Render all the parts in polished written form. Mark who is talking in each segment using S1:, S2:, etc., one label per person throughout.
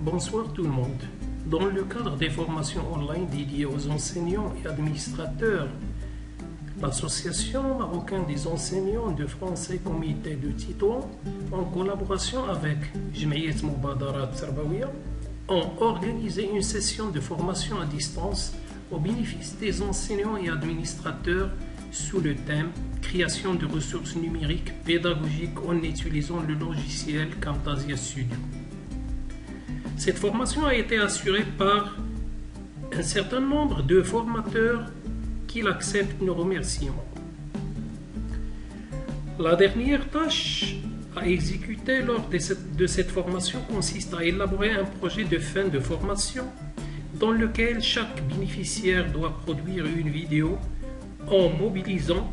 S1: Bonsoir tout le monde. Dans le cadre des formations online dédiées aux enseignants et administrateurs, l'Association marocaine des enseignants de français Comité de Tétouan, en collaboration avec Jmiyat Mubadarat Tarbawiya, ont organisé une session de formation à distance au bénéfice des enseignants et administrateurs sous le thème « Création de ressources numériques pédagogiques en utilisant le logiciel Camtasia Studio ». Cette formation a été assurée par un certain nombre de formateurs qui acceptent nos remerciements. La dernière tâche à exécuter lors de cette formation consiste à élaborer un projet de fin de formation dans lequel chaque bénéficiaire doit produire une vidéo en mobilisant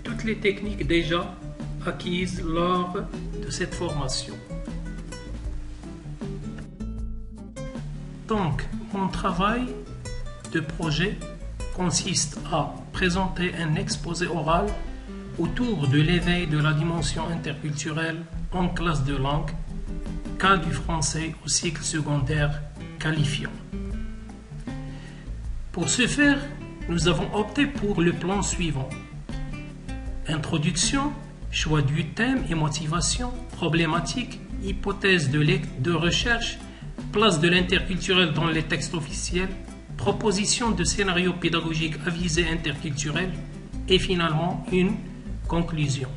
S1: toutes les techniques déjà acquises lors de cette formation. Donc, mon travail de projet consiste à présenter un exposé oral autour de l'éveil de la dimension interculturelle en classe de langue, cas du français au cycle secondaire qualifiant. Pour ce faire, nous avons opté pour le plan suivant: introduction, choix du thème et motivation, problématique, hypothèse de recherche, place de l'interculturel dans les textes officiels, proposition de scénarios pédagogiques à visée interculturelle et finalement une conclusion.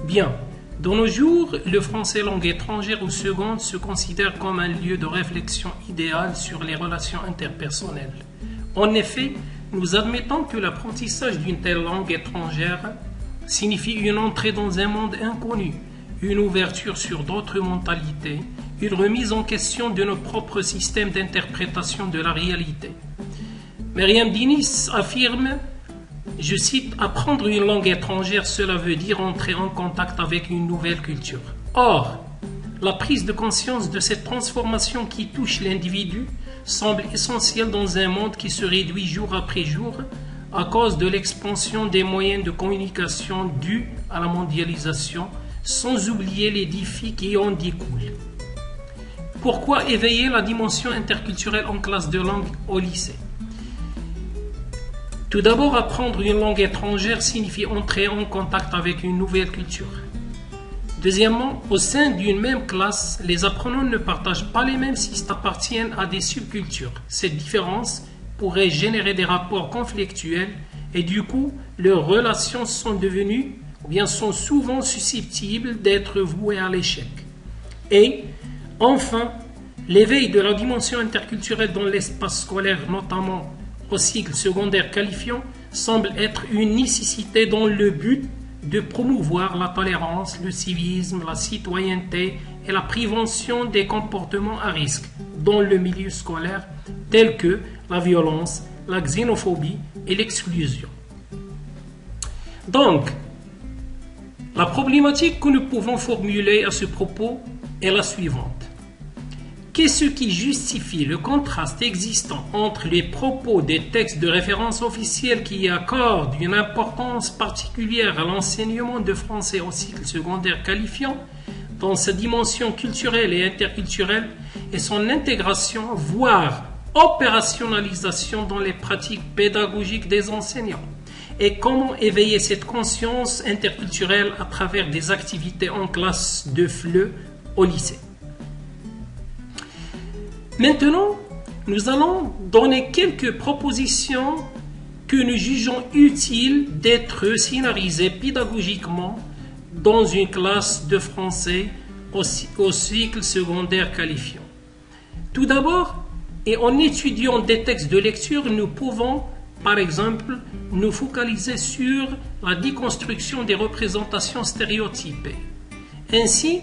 S1: Bien, dans nos jours, le français langue étrangère ou seconde se considère comme un lieu de réflexion idéal sur les relations interpersonnelles. En effet, nous admettons que l'apprentissage d'une telle langue étrangère signifie une entrée dans un monde inconnu, une ouverture sur d'autres mentalités, une remise en question de nos propres systèmes d'interprétation de la réalité. Myriam Dinis affirme, je cite, « Apprendre une langue étrangère, cela veut dire entrer en contact avec une nouvelle culture. » Or, la prise de conscience de cette transformation qui touche l'individu semble essentielle dans un monde qui se réduit jour après jour à cause de l'expansion des moyens de communication dus à la mondialisation, sans oublier les défis qui en découlent. Pourquoi éveiller la dimension interculturelle en classe de langue au lycée? Tout d'abord, apprendre une langue étrangère signifie entrer en contact avec une nouvelle culture. Deuxièmement, au sein d'une même classe, les apprenants ne partagent pas les mêmes systèmes, appartiennent à des subcultures. Cette différence pourrait générer des rapports conflictuels et du coup, leurs relations sont sont souvent susceptibles d'être vouées à l'échec. Et enfin, l'éveil de la dimension interculturelle dans l'espace scolaire, notamment au cycle secondaire qualifiant, semble être une nécessité dans le but de promouvoir la tolérance, le civisme, la citoyenneté et la prévention des comportements à risque dans le milieu scolaire, tels que la violence, la xénophobie et l'exclusion. Donc, la problématique que nous pouvons formuler à ce propos est la suivante. Qu'est-ce qui justifie le contraste existant entre les propos des textes de référence officiels qui accordent une importance particulière à l'enseignement de français au cycle secondaire qualifiant dans sa dimension culturelle et interculturelle et son intégration, voire opérationnalisation dans les pratiques pédagogiques des enseignants? Et comment éveiller cette conscience interculturelle à travers des activités en classe de FLE au lycée? Maintenant, nous allons donner quelques propositions que nous jugeons utiles d'être scénarisées pédagogiquement dans une classe de français au cycle secondaire qualifiant. Tout d'abord, et en étudiant des textes de lecture, nous pouvons, par exemple, nous focaliser sur la déconstruction des représentations stéréotypées. Ainsi,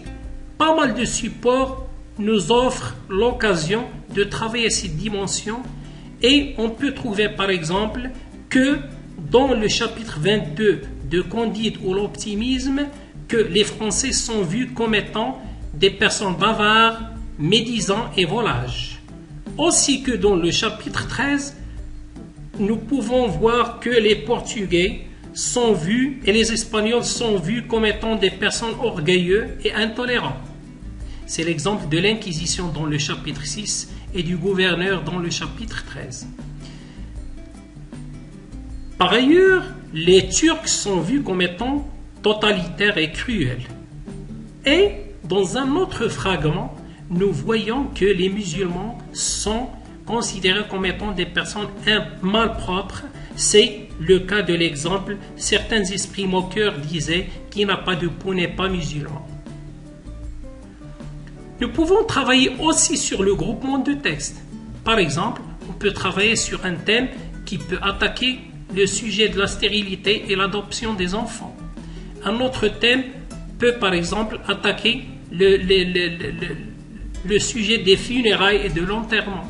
S1: pas mal de supports nous offrent l'occasion de travailler cette dimension et on peut trouver par exemple que dans le chapitre 22 de Candide ou l'optimisme, que les Français sont vus comme étant des personnes bavardes, médisants et volages. Aussi que dans le chapitre 13, nous pouvons voir que les Portugais sont vus et les Espagnols sont vus comme étant des personnes orgueilleuses et intolérantes. C'est l'exemple de l'Inquisition dans le chapitre 6 et du gouverneur dans le chapitre 13. Par ailleurs, les Turcs sont vus comme étant totalitaires et cruels. Et dans un autre fragment, nous voyons que les musulmans sont considérés comme étant des personnes malpropres. C'est le cas de l'exemple, certains esprits moqueurs disaient qui n'a pas de peau n'est pas musulman. Nous pouvons travailler aussi sur le groupement de textes. Par exemple, on peut travailler sur un thème qui peut attaquer le sujet de la stérilité et l'adoption des enfants. Un autre thème peut par exemple attaquer le sujet des funérailles et de l'enterrement.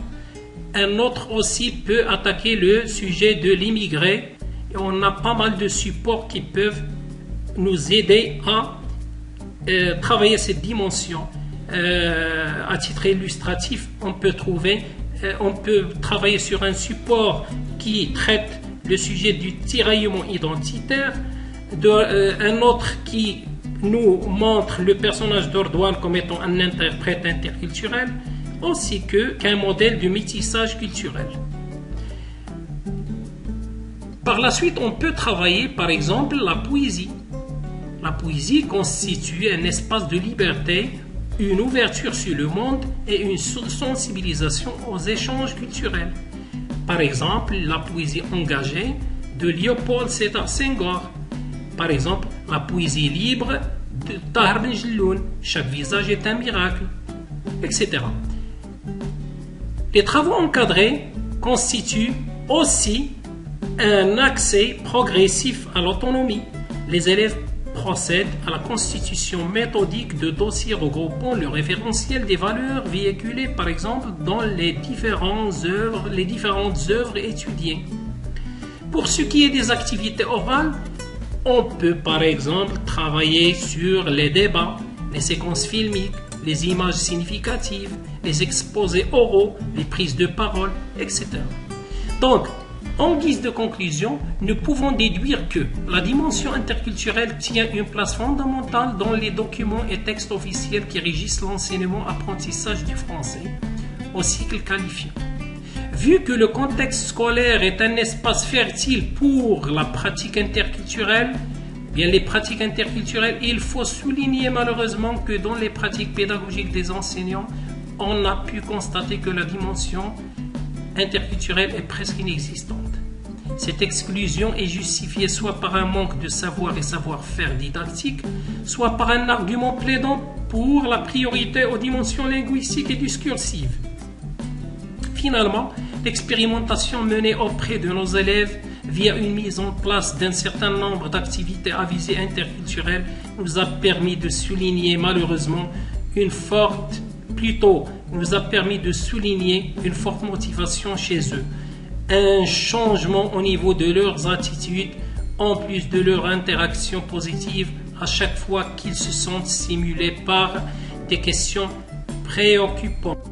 S1: Un autre aussi peut attaquer le sujet de l'immigré. Et on a pas mal de supports qui peuvent nous aider à travailler cette dimension. À titre illustratif, on peut travailler sur un support qui traite le sujet du tiraillement identitaire, un autre qui nous montre le personnage d'Ordouane comme étant un interprète interculturel, ainsi qu'un modèle de métissage culturel. Par la suite, on peut travailler par exemple la poésie. La poésie constitue un espace de liberté, une ouverture sur le monde et une sensibilisation aux échanges culturels. Par exemple, la poésie engagée de Léopold Sédar Senghor. Par exemple, la poésie libre de Tahar Ben Jelloun, chaque visage est un miracle, etc. Les travaux encadrés constituent aussi un accès progressif à l'autonomie. Les élèves procèdent à la constitution méthodique de dossiers regroupant le référentiel des valeurs véhiculées par exemple dans les différentes œuvres étudiées. Pour ce qui est des activités orales, on peut par exemple travailler sur les débats, les séquences filmiques, les images significatives, les exposés oraux, les prises de parole, etc. Donc, en guise de conclusion, nous pouvons déduire que la dimension interculturelle tient une place fondamentale dans les documents et textes officiels qui régissent l'enseignement-apprentissage du français au cycle qualifiant. Vu que le contexte scolaire est un espace fertile pour la pratique interculturelle, les pratiques interculturelles, il faut souligner malheureusement que dans les pratiques pédagogiques des enseignants, on a pu constater que la dimension interculturelle est presque inexistante. Cette exclusion est justifiée soit par un manque de savoir et savoir-faire didactique, soit par un argument plaidant pour la priorité aux dimensions linguistiques et discursives. Finalement, l'expérimentation menée auprès de nos élèves via une mise en place d'un certain nombre d'activités à visée interculturelle nous a permis de souligner malheureusement une forte motivation chez eux, un changement au niveau de leurs attitudes en plus de leur interaction positive à chaque fois qu'ils se sentent stimulés par des questions préoccupantes.